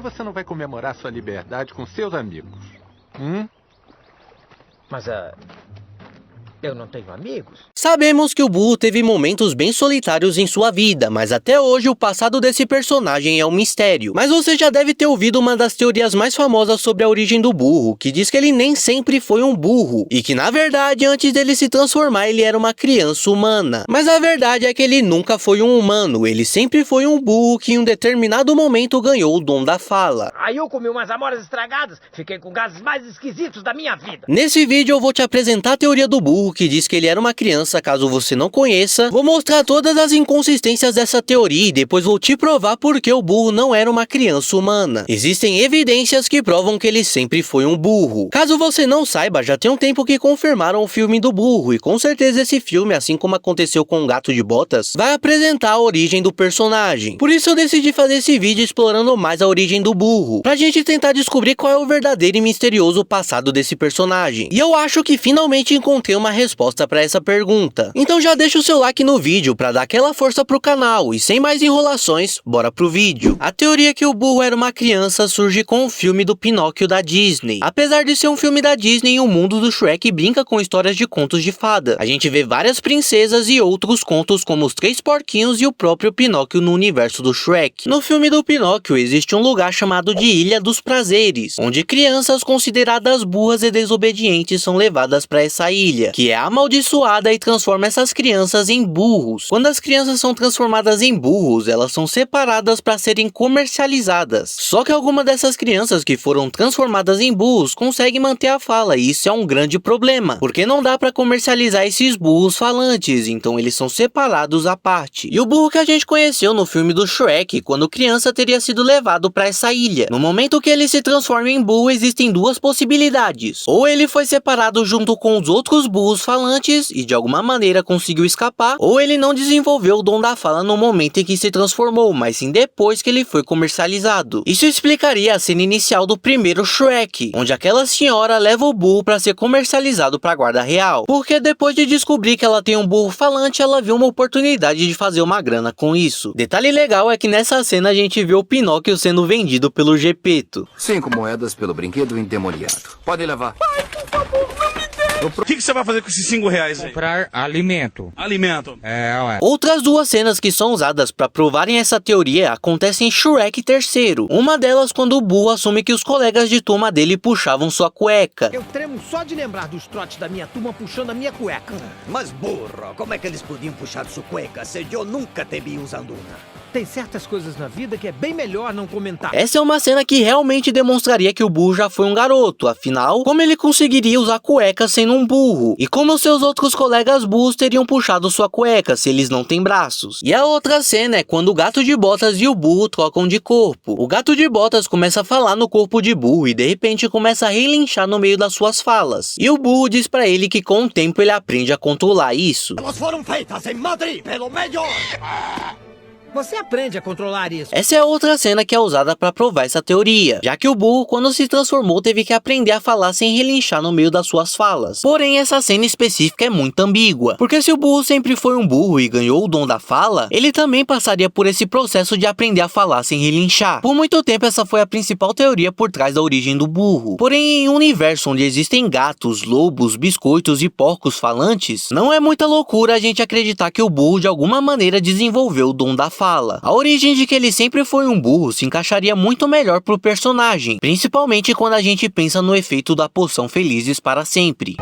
você não vai comemorar sua liberdade com seus amigos? Mas, eu não tenho amigos. Sabemos que o burro teve momentos bem solitários em sua vida, mas até hoje o passado desse personagem é um mistério. Mas você já deve ter ouvido uma das teorias mais famosas sobre a origem do burro, que diz que ele nem sempre foi um burro, e que na verdade antes dele se transformar ele era uma criança humana. Mas a verdade é que ele nunca foi um humano, ele sempre foi um burro que em um determinado momento ganhou o dom da fala. Aí eu comi umas amoras estragadas, fiquei com gases mais esquisitos da minha vida. Nesse vídeo eu vou te apresentar a teoria do burro, que diz que ele era uma criança, caso você não conheça. Vou mostrar todas as inconsistências dessa teoria e depois vou te provar por que o burro não era uma criança humana. Existem evidências que provam que ele sempre foi um burro. Caso você não saiba, já tem um tempo que confirmaram o filme do burro, e com certeza esse filme, assim como aconteceu com o Gato de Botas, vai apresentar a origem do personagem. Por isso eu decidi fazer esse vídeo explorando mais a origem do burro, pra gente tentar descobrir qual é o verdadeiro e misterioso passado desse personagem. E eu acho que finalmente encontrei uma resposta para essa pergunta. Então já deixa o seu like no vídeo para dar aquela força pro canal, e sem mais enrolações, bora pro vídeo. A teoria que o burro era uma criança surge com o filme do Pinóquio da Disney. Apesar de ser um filme da Disney, o mundo do Shrek brinca com histórias de contos de fada. A gente vê várias princesas e outros contos como os Três Porquinhos e o próprio Pinóquio no universo do Shrek. No filme do Pinóquio existe um lugar chamado de Ilha dos Prazeres, onde crianças consideradas burras e desobedientes são levadas para essa ilha, que é amaldiçoada e transforma essas crianças em burros. Quando as crianças são transformadas em burros, elas são separadas para serem comercializadas. Só que algumas dessas crianças que foram transformadas em burros conseguem manter a fala, e isso é um grande problema, porque não dá para comercializar esses burros falantes, então eles são separados à parte. E o burro que a gente conheceu no filme do Shrek, quando criança, teria sido levado para essa ilha. No momento que ele se transforma em burro, existem duas possibilidades: ou ele foi separado junto com os outros burros falantes e de alguma maneira conseguiu escapar, ou ele não desenvolveu o dom da fala no momento em que se transformou, mas sim depois que ele foi comercializado. Isso explicaria a cena inicial do primeiro Shrek, onde aquela senhora leva o burro para ser comercializado para a guarda real, porque depois de descobrir que ela tem um burro falante, ela viu uma oportunidade de fazer uma grana com isso. Detalhe legal é que nessa cena a gente vê o Pinóquio sendo vendido pelo Gepeto. 5 moedas pelo brinquedo endemoniado. Podem levar. Pai, por favor, não me dê. O que você vai fazer com esses R$5 aí? Comprar alimento. Alimento. Ué. Outras duas cenas que são usadas para provarem essa teoria acontecem em Shrek III. Uma delas quando o burro assume que os colegas de turma dele puxavam sua cueca. Eu tremo só de lembrar dos trotes da minha turma puxando a minha cueca. Mas burro, como é que eles podiam puxar sua cueca se eu nunca te vi usando uma? Tem certas coisas na vida que é bem melhor não comentar. Essa é uma cena que realmente demonstraria que o burro já foi um garoto, afinal, como ele conseguiria usar cueca sendo um burro? E como seus outros colegas burros teriam puxado sua cueca se eles não têm braços? E a outra cena é quando o Gato de Botas e o burro trocam de corpo. O Gato de Botas começa a falar no corpo de burro e de repente começa a relinchar no meio das suas falas. E o burro diz pra ele que com o tempo ele aprende a controlar isso. Elas foram feitas em Madrid pelo melhor. Você aprende a controlar isso. Essa é outra cena que é usada para provar essa teoria, já que o burro, quando se transformou, teve que aprender a falar sem relinchar no meio das suas falas. Porém, essa cena específica é muito ambígua, porque se o burro sempre foi um burro e ganhou o dom da fala, ele também passaria por esse processo de aprender a falar sem relinchar. Por muito tempo, essa foi a principal teoria por trás da origem do burro. Porém, em um universo onde existem gatos, lobos, biscoitos e porcos falantes, não é muita loucura a gente acreditar que o burro de alguma maneira desenvolveu o dom da fala. A origem de que ele sempre foi um burro se encaixaria muito melhor pro personagem, principalmente quando a gente pensa no efeito da poção Felizes para Sempre.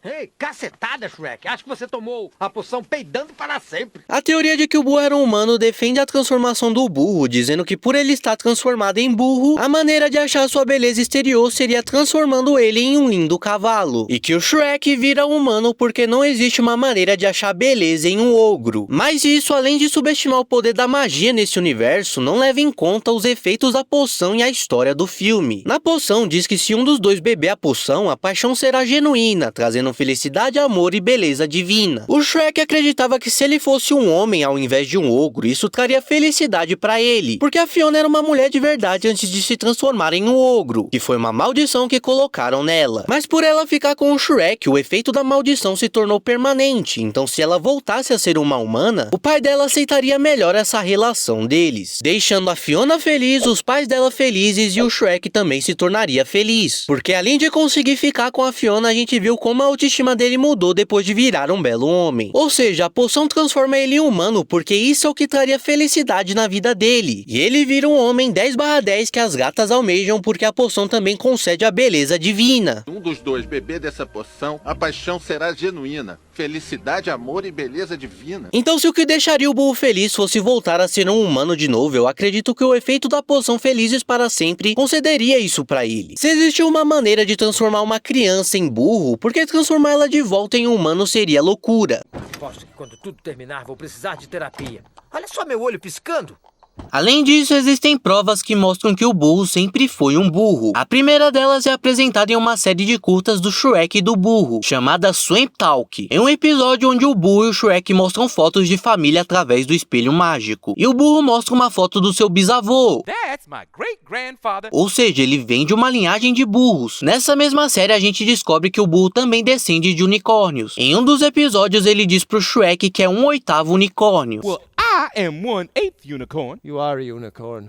Ei, cacetada, Shrek. Acho que você tomou a poção peidando para sempre. A teoria de que o burro era um humano defende a transformação do burro, dizendo que por ele estar transformado em burro, a maneira de achar sua beleza exterior seria transformando ele em um lindo cavalo. E que o Shrek vira humano porque não existe uma maneira de achar beleza em um ogro. Mas isso, além de subestimar o poder da magia nesse universo, não leva em conta os efeitos da poção e a história do filme. Na poção diz que se um dos dois beber a poção, a paixão será genuína genuína, trazendo felicidade, amor e beleza divina. O Shrek acreditava que se ele fosse um homem ao invés de um ogro, isso traria felicidade pra ele, porque a Fiona era uma mulher de verdade antes de se transformar em um ogro, que foi uma maldição que colocaram nela. Mas por ela ficar com o Shrek, o efeito da maldição se tornou permanente, então se ela voltasse a ser uma humana, o pai dela aceitaria melhor essa relação deles, deixando a Fiona feliz, os pais dela felizes e o Shrek também se tornaria feliz, porque além de conseguir ficar com a Fiona, a gente viu como a autoestima dele mudou depois de virar um belo homem. Ou seja, a poção transforma ele em humano, porque isso é o que traria felicidade na vida dele, e ele vira um homem 10/10 que as gatas almejam, porque a poção também concede a beleza divina. Um dos dois beber dessa poção, a paixão será genuína. Felicidade, amor e beleza divina. Então se o que deixaria o burro feliz fosse voltar a ser um humano de novo, eu acredito que o efeito da poção Felizes para Sempre concederia isso pra ele. Se existe uma maneira de transformar uma criança em burro, por que transformar ela de volta em humano seria loucura? Aposto que quando tudo terminar vou precisar de terapia. Olha só meu olho piscando. Além disso, existem provas que mostram que o burro sempre foi um burro. A primeira delas é apresentada em uma série de curtas do Shrek e do burro, chamada Swamp Talk. É um episódio onde o burro e o Shrek mostram fotos de família através do espelho mágico. E o burro mostra uma foto do seu bisavô. That's my great-grandfather. Ou seja, ele vem de uma linhagem de burros. Nessa mesma série, a gente descobre que o burro também descende de unicórnios. Em um dos episódios, ele diz pro Shrek que é 1/8 unicórnio. Well, I am 1/8 unicorn. You are a unicorn.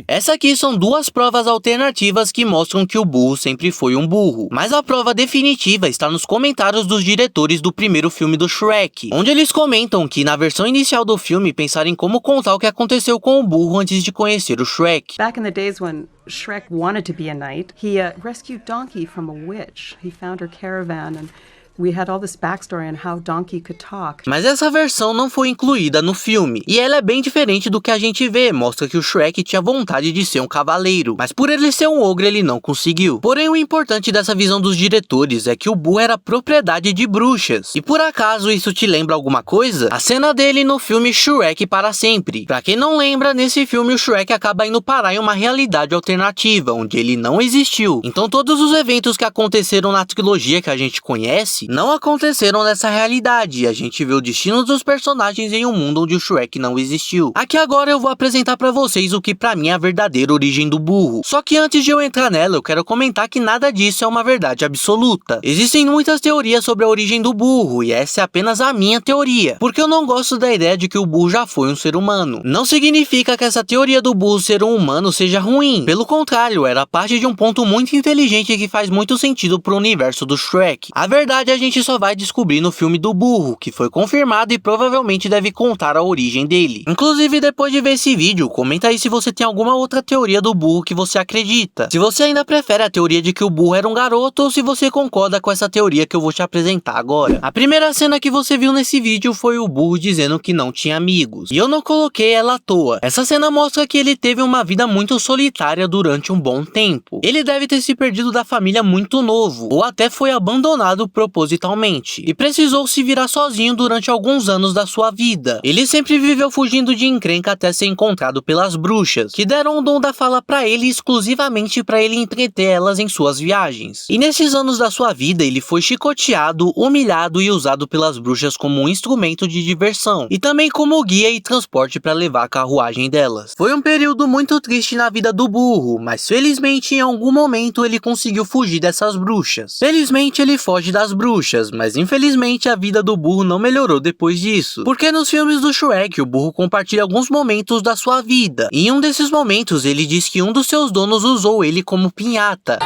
Essa aqui são duas provas alternativas que mostram que o burro sempre foi um burro. Mas a prova definitiva está nos comentários dos diretores do primeiro filme do Shrek, onde eles comentam que na versão inicial do filme pensaram em como contar o que aconteceu com o burro antes de conhecer o Shrek. Back in the days when Shrek wanted to be a knight, he rescued Donkey from a witch. He found her caravan and we had all this backstory on how Donkey could talk. Mas essa versão não foi incluída no filme, e ela é bem diferente do que a gente vê, mostra que o Shrek tinha vontade de ser um cavaleiro, mas por ele ser um ogro ele não conseguiu. Porém o importante dessa visão dos diretores é que o burro era propriedade de bruxas, e por acaso isso te lembra alguma coisa? A cena dele no filme Shrek para Sempre. Pra quem não lembra, nesse filme o Shrek acaba indo parar em uma realidade alternativa, onde ele não existiu. Então todos os eventos que aconteceram na trilogia que a gente conhece, não aconteceram nessa realidade, e a gente vê o destino dos personagens em um mundo onde o Shrek não existiu. Aqui agora eu vou apresentar pra vocês o que pra mim é a verdadeira origem do burro. Só que antes de eu entrar nela, eu quero comentar que nada disso é uma verdade absoluta. Existem muitas teorias sobre a origem do burro, e essa é apenas a minha teoria, porque eu não gosto da ideia de que o burro já foi um ser humano. Não significa que essa teoria do burro ser um humano seja ruim, pelo contrário, era parte de um ponto muito inteligente que faz muito sentido pro universo do Shrek. A verdade a gente só vai descobrir no filme do burro, que foi confirmado e provavelmente deve contar a origem dele. Inclusive, depois de ver esse vídeo, comenta aí se você tem alguma outra teoria do burro que você acredita. Se você ainda prefere a teoria de que o burro era um garoto, ou se você concorda com essa teoria que eu vou te apresentar agora. A primeira cena que você viu nesse vídeo foi o burro dizendo que não tinha amigos, e eu não coloquei ela à toa. Essa cena mostra que ele teve uma vida muito solitária durante um bom tempo. Ele deve ter se perdido da família muito novo, ou até foi abandonado propositalmente, e precisou se virar sozinho durante alguns anos da sua vida. Ele sempre viveu fugindo de encrenca até ser encontrado pelas bruxas, que deram o dom da fala pra ele exclusivamente pra ele entreter elas em suas viagens. E nesses anos da sua vida ele foi chicoteado, humilhado e usado pelas bruxas como um instrumento de diversão, e também como guia e transporte pra levar a carruagem delas. Foi um período muito triste na vida do burro, mas felizmente em algum momento ele conseguiu fugir dessas bruxas. Felizmente ele foge das bruxas, mas infelizmente a vida do burro não melhorou depois disso, porque nos filmes do Shrek o burro compartilha alguns momentos da sua vida, e em um desses momentos ele diz que um dos seus donos usou ele como pinhata.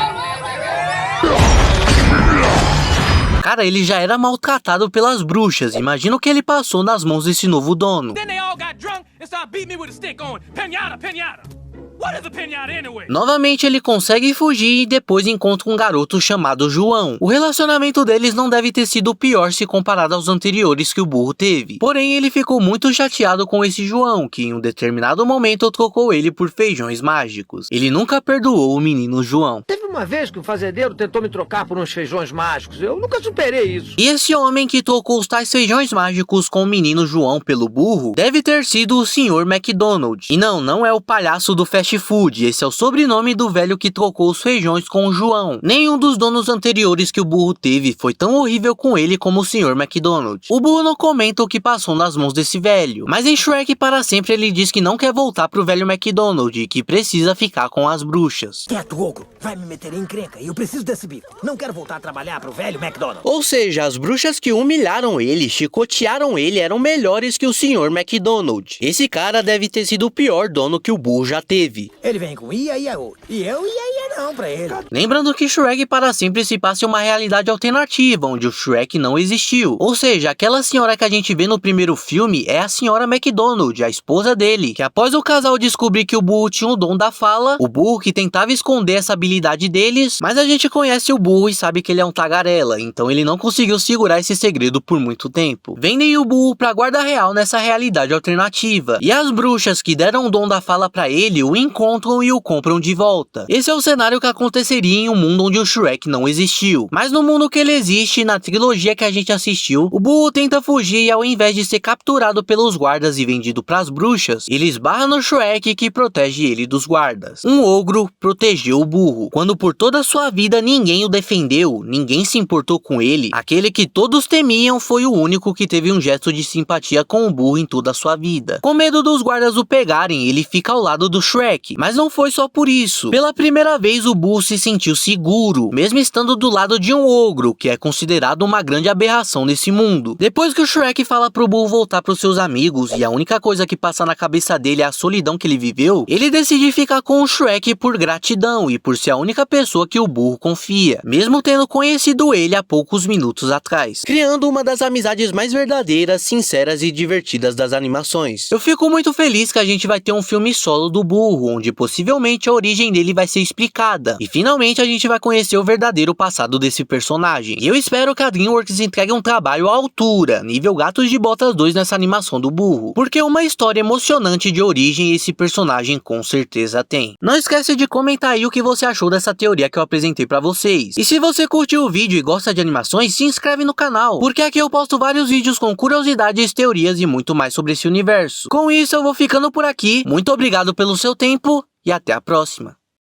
Cara, ele já era maltratado pelas bruxas, imagina o que ele passou nas mãos desse novo dono. Then they all got drunk and started beating me with a stick going, "Pinata, pinata." What is a pinata anyway? Novamente ele consegue fugir e depois encontra um garoto chamado João. O relacionamento deles não deve ter sido o pior se comparado aos anteriores que o burro teve. Porém ele ficou muito chateado com esse João, que em um determinado momento trocou ele por feijões mágicos. Ele nunca perdoou o menino João. Teve uma vez que o fazendeiro tentou me trocar por uns feijões mágicos. Eu nunca superei isso. E esse homem que trocou os tais feijões mágicos com o menino João pelo burro deve ter sido o Sr. McDonald. E não é o palhaço do Fast Fast Food, esse é o sobrenome do velho que trocou os feijões com o João. Nenhum dos donos anteriores que o burro teve foi tão horrível com ele como o Sr. McDonald. O burro não comenta o que passou nas mãos desse velho, mas em Shrek para sempre ele diz que não quer voltar pro velho McDonald e que precisa ficar com as bruxas. Quieto, ogro. Vai me meter em encrenca e eu preciso desse bico. Não quero voltar a trabalhar pro velho McDonald. Ou seja, as bruxas que humilharam ele, chicotearam ele, eram melhores que o Sr. McDonald. Esse cara deve ter sido o pior dono que o burro já teve. Ele vem com ia, e eu ia não pra ele. Lembrando que Shrek para sempre se passa em uma realidade alternativa, onde o Shrek não existiu. Ou seja, aquela senhora que a gente vê no primeiro filme é a senhora McDonald, a esposa dele, que após o casal descobrir que o burro tinha o dom da fala, o burro que tentava esconder essa habilidade deles, mas a gente conhece o burro e sabe que ele é um tagarela, então ele não conseguiu segurar esse segredo por muito tempo. Vendem o burro pra guarda real nessa realidade alternativa, e as bruxas que deram o dom da fala pra ele o encontram e o compram de volta. Esse é o cenário que aconteceria em um mundo onde o Shrek não existiu. Mas no mundo que ele existe, na trilogia que a gente assistiu, o burro tenta fugir e ao invés de ser capturado pelos guardas e vendido pras bruxas, ele esbarra no Shrek que protege ele dos guardas. Um ogro protegeu o burro. Quando por toda a sua vida ninguém o defendeu, ninguém se importou com ele, aquele que todos temiam foi o único que teve um gesto de simpatia com o burro em toda a sua vida. Com medo dos guardas o pegarem, ele fica ao lado do Shrek. Mas não foi só por isso. Pela primeira vez o burro se sentiu seguro, mesmo estando do lado de um ogro, que é considerado uma grande aberração nesse mundo. Depois que o Shrek fala pro burro voltar pros seus amigos e a única coisa que passa na cabeça dele é a solidão que ele viveu, ele decide ficar com o Shrek por gratidão e por ser a única pessoa que o burro confia, mesmo tendo conhecido ele há poucos minutos atrás, criando uma das amizades mais verdadeiras, sinceras e divertidas das animações. Eu fico muito feliz que a gente vai ter um filme solo do burro, onde possivelmente a origem dele vai ser explicada, e finalmente a gente vai conhecer o verdadeiro passado desse personagem. E eu espero que a DreamWorks entregue um trabalho à altura, nível Gatos de Botas 2 nessa animação do burro, porque uma história emocionante de origem esse personagem com certeza tem. Não esquece de comentar aí o que você achou dessa teoria que eu apresentei pra vocês. E se você curtiu o vídeo e gosta de animações, se inscreve no canal, porque aqui eu posto vários vídeos com curiosidades, teorias e muito mais sobre esse universo. Com isso eu vou ficando por aqui, muito obrigado pelo seu tempo e até a próxima.